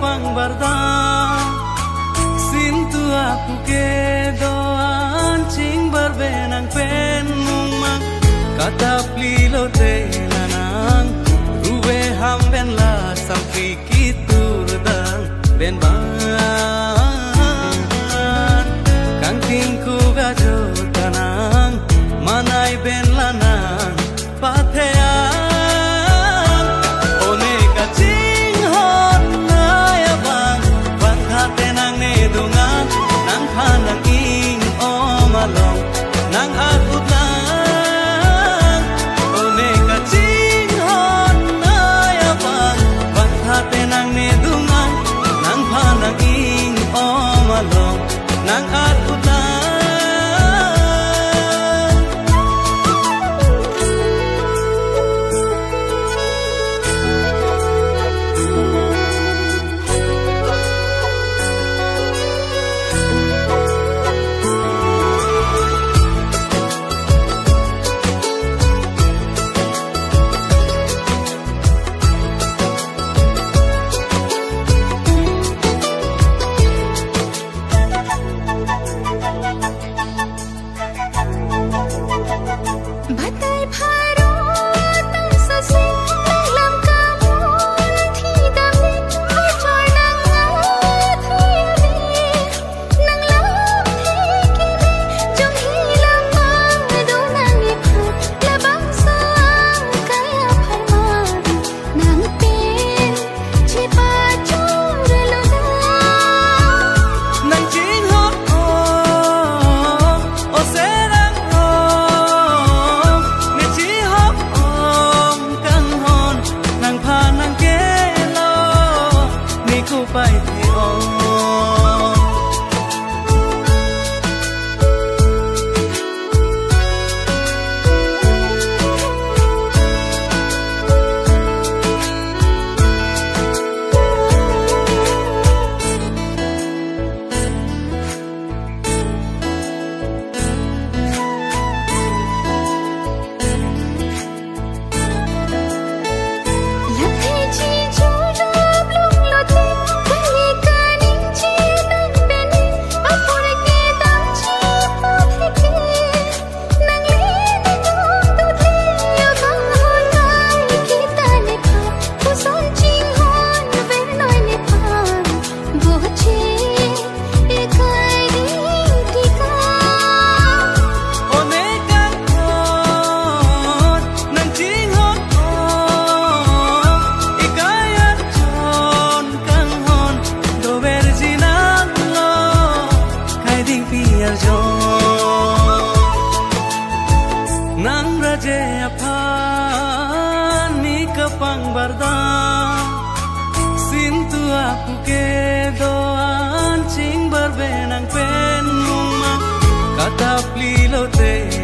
kapang barda sintu aku ke doan cing barbenang pen mumang kata plilo te lanang ruwe ham ben la sampi kitur dang ben ban kang tingku gajo tanang manai ben lanang pathean one kacing hot naya bang wangha tenang ne dungan nang hanang ing omalong nang akut lang one kacing hot naya bang wangha tenang ne dungan nang hanang ing omalong nang akut lang barda sintu aku ke doan cing barbenang pen mumang kata plilo te